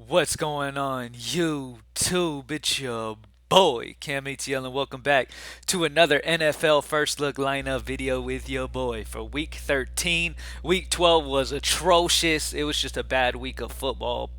What's going on, YouTube? It's your boy, CamATL, and welcome back to another NFL First Look lineup video with your boy for Week 13. Week 12 was atrocious. It was just a bad week of football.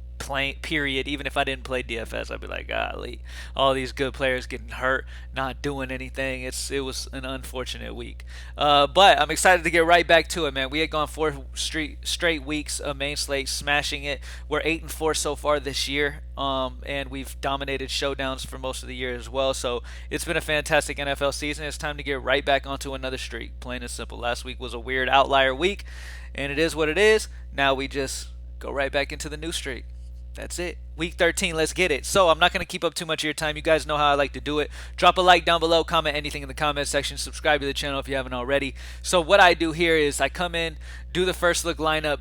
Period. Even if I didn't play DFS, I'd be like, golly, all these good players getting hurt, not doing anything. It was an unfortunate week, but I'm excited to get right back to it, man. We had gone four straight weeks of main slate, smashing it. We're 8-4 so far this year, and we've dominated showdowns for most of the year as well. So it's been a fantastic NFL season. It's time to get right back onto another streak, plain and simple. Last week was a weird outlier week, and it is what it is. Now we just go right back into the new streak. That's it. Week 13, let's get it. So I'm not going to keep up too much of your time. You guys know how I like to do it. Drop a like down below, comment anything in the comment section, subscribe to the channel if you haven't already. So what I do here is I come in, do the first look lineup,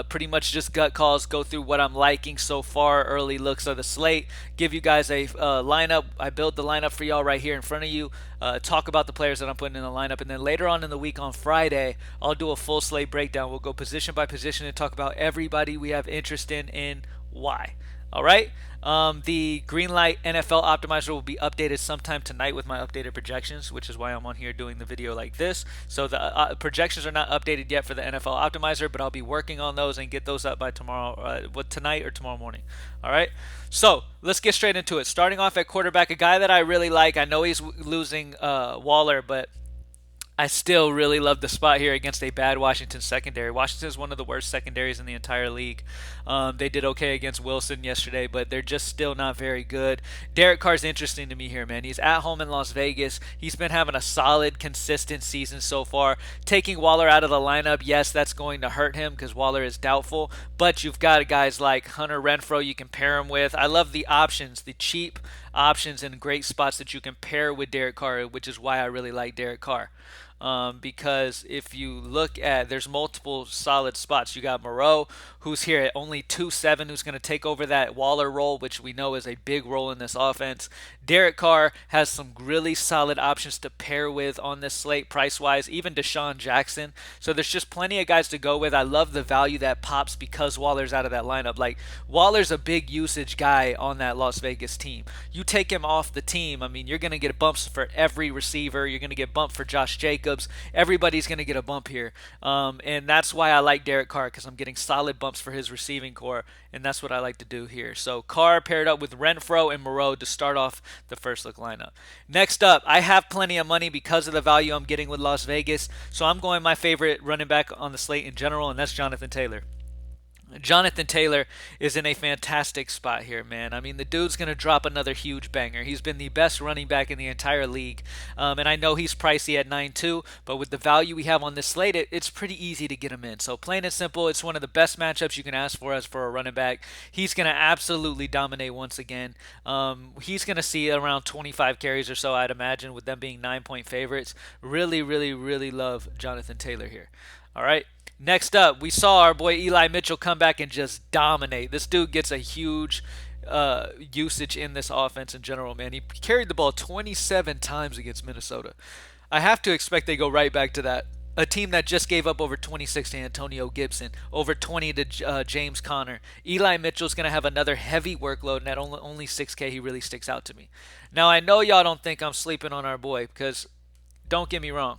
pretty much just gut calls, go through what I'm liking so far, early looks of the slate, give you guys a lineup. I build the lineup for y'all right here in front of you, talk about the players that I'm putting in the lineup, and then later on in the week on Friday, I'll do a full slate breakdown. We'll go position by position and talk about everybody we have interest in why. All right. The Greenlight NFL Optimizer will be updated sometime tonight with my updated projections, which is why I'm on here doing the video like this. So the projections are not updated yet for the NFL Optimizer, but I'll be working on those and get those up by tomorrow, tonight or tomorrow morning. All right. So let's get straight into it. Starting off at quarterback, a guy that I really like. I know he's losing Waller, but I still really love the spot here against a bad Washington secondary. Washington is one of the worst secondaries in the entire league. They did okay against Wilson yesterday, but they're just still not very good. Derek Carr's interesting to me here, man. He's at home in Las Vegas. He's been having a solid, consistent season so far. Taking Waller out of the lineup, yes, that's going to hurt him because Waller is doubtful, but you've got guys like Hunter Renfrow you can pair him with. I love the options, the cheap options and great spots that you can pair with Derek Carr, which is why I really like Derek Carr. Because if you look at, there's multiple solid spots. You got Moreau, who's here at only 2.7, who's going to take over that Waller role, which we know is a big role in this offense. Derek Carr has some really solid options to pair with on this slate, price-wise, even Deshaun Jackson. So there's just plenty of guys to go with. I love the value that pops because Waller's out of that lineup. Like, Waller's a big usage guy on that Las Vegas team. You take him off the team, I mean, you're going to get bumps for every receiver. You're going to get bumped for Josh Jacobs. Everybody's going to get a bump here. And that's why I like Derek Carr, because I'm getting solid bumps for his receiving core, and that's what I like to do here. So Carr paired up with Renfrow and Moreau to start off the first look lineup. Next up, I have plenty of money because of the value I'm getting with Las Vegas, so I'm going my favorite running back on the slate in general, and that's Jonathan Taylor. Jonathan Taylor is in a fantastic spot here, man. I mean, the dude's going to drop another huge banger. He's been the best running back in the entire league. And I know he's pricey at 9.2, but with the value we have on this slate, it's pretty easy to get him in. So plain and simple, it's one of the best matchups you can ask for as for a running back. He's going to absolutely dominate once again. He's going to see around 25 carries or so, I'd imagine, with them being 9-point favorites. Really, really, really love Jonathan Taylor here. All right. Next up, we saw our boy Eli Mitchell come back and just dominate. This dude gets a huge usage in this offense in general, man. He carried the ball 27 times against Minnesota. I have to expect they go right back to that. A team that just gave up over 26 to Antonio Gibson, over 20 to James Conner. Eli Mitchell's going to have another heavy workload, and at only 6K, he really sticks out to me. Now, I know y'all don't think I'm sleeping on our boy, because don't get me wrong.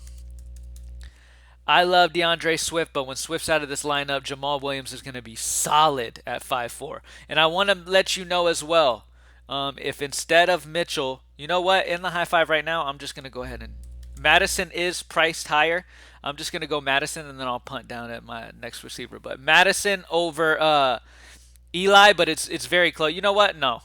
I love DeAndre Swift, but when Swift's out of this lineup, Jamal Williams is going to be solid at 5.4. And I want to let you know as well, if instead of Mitchell, you know what, in the high five right now, I'm just going to go ahead and Madison is priced higher. I'm just going to go Madison, and then I'll punt down at my next receiver. But Madison over Eli, but it's very close. You know what? No.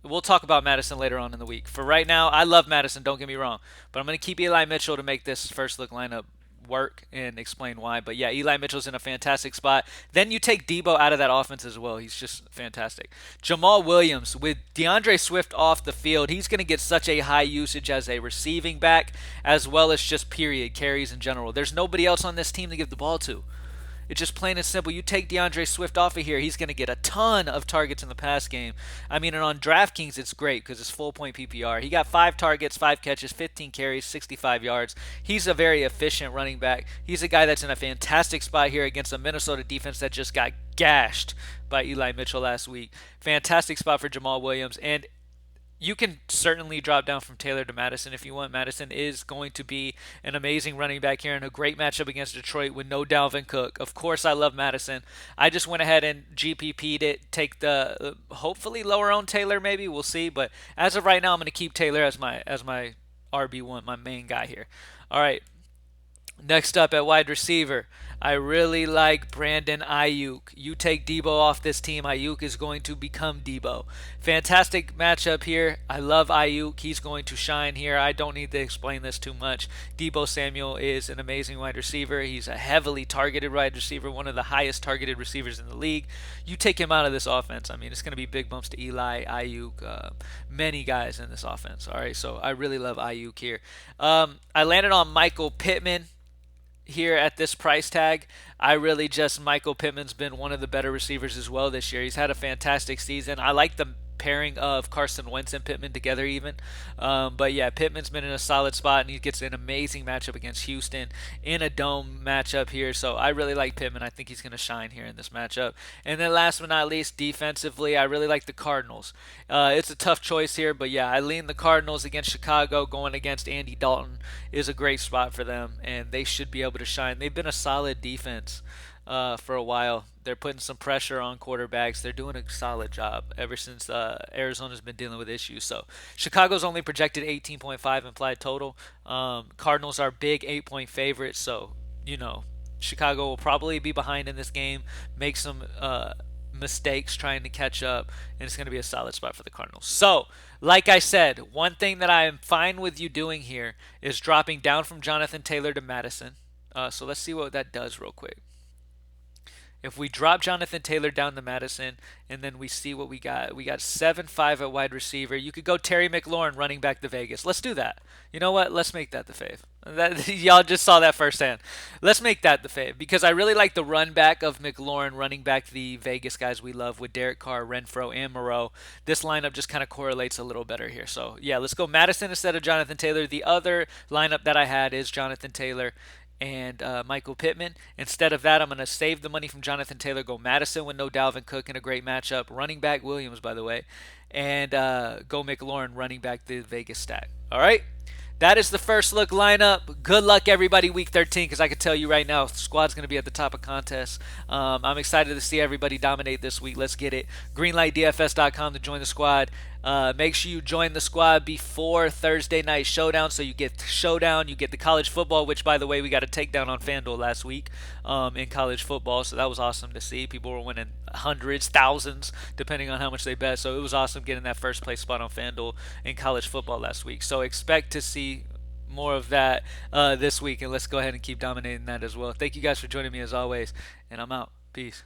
We'll talk about Madison later on in the week. For right now, I love Madison, don't get me wrong. But I'm going to keep Eli Mitchell to make this first look lineup work and explain why. But yeah, Eli Mitchell's in a fantastic spot. Then you take Debo out of that offense as well. He's just fantastic. Jamal Williams, with DeAndre Swift off the field, he's going to get such a high usage as a receiving back, as well as just period carries in general. There's nobody else on this team to give the ball to. It's just plain and simple. You take DeAndre Swift off of here, he's going to get a ton of targets in the pass game. I mean, and on Draftkings, it's great because it's full point PPR. He got 5 targets, 5 catches, 15 carries, 65 yards. He's a very efficient running back. He's a guy that's in a fantastic spot here against a Minnesota defense that just got gashed by Eli Mitchell last week. Fantastic spot for Jamal Williams. And you can certainly drop down from Taylor to Madison if you want. Madison is going to be an amazing running back here in a great matchup against Detroit with no Dalvin Cook. Of course, I love Madison. I just went ahead and GPP'd it, take the hopefully lower on Taylor, maybe we'll see. But as of right now, I'm going to keep Taylor as my RB1, my main guy here. All right, next up at wide receiver, I really like Brandon Ayuk. You take Debo off this team, Ayuk is going to become Debo. Fantastic matchup here. I love Ayuk. He's going to shine here. I don't need to explain this too much. Debo Samuel is an amazing wide receiver. He's a heavily targeted wide receiver, one of the highest targeted receivers in the league. You take him out of this offense, I mean, it's going to be big bumps to Eli, Ayuk, many guys in this offense. All right, so I really love Ayuk here. I landed on Michael Pittman here at this price tag. I really just Michael Pittman's been one of the better receivers as well this year. He's had a fantastic season. I like the pairing of Carson Wentz and Pittman together even. But yeah, Pittman's been in a solid spot, and he gets an amazing matchup against Houston in a dome matchup here. So I really like Pittman. I think he's going to shine here in this matchup. And then last but not least, defensively, I really like the Cardinals. It's a tough choice here, but yeah, I lean the Cardinals against Chicago. Going against Andy Dalton is a great spot for them, and they should be able to shine. They've been a solid defense for a while. They're putting some pressure on quarterbacks. They're doing a solid job ever since Arizona's been dealing with issues. So Chicago's only projected 18.5 implied total. Cardinals are big 8-point favorites. So, Chicago will probably be behind in this game, make some mistakes trying to catch up, and it's going to be a solid spot for the Cardinals. So, like I said, one thing that I am fine with you doing here is dropping down from Jonathan Taylor to Madison. So let's see what that does real quick. If we drop Jonathan Taylor down to Madison, and then we see what we got 7-5 at wide receiver. You could go Terry McLaurin running back to Vegas. Let's do that. You know what? Let's make that the fave. Y'all just saw that firsthand. Let's make that the fave because I really like the run back of McLaurin running back the Vegas guys we love with Derek Carr, Renfro, and Moreau. This lineup just kind of correlates a little better here. So yeah, let's go Madison instead of Jonathan Taylor. The other lineup that I had is Jonathan Taylor and Michael Pittman. Instead of that, I'm going to save the money from Jonathan Taylor, go Madison with no Dalvin Cook in a great matchup, running back Williams, by the way, and go McLaurin running back the Vegas stack. All right? That is the first look lineup. Good luck, everybody, week 13, because I can tell you right now, the squad's going to be at the top of contests. I'm excited to see everybody dominate this week. Let's get it. Greenlightdfs.com to join the squad. Make sure you join the squad before Thursday night showdown, so you get showdown, you get the college football, which, by the way, we got a takedown on FanDuel last week in college football, so that was awesome to see. People were winning hundreds, thousands, depending on how much they bet, so it was awesome getting that first place spot on FanDuel in college football last week. So expect to see more of that this week, and let's go ahead and keep dominating that as well. Thank you guys for joining me as always, and I'm out. Peace.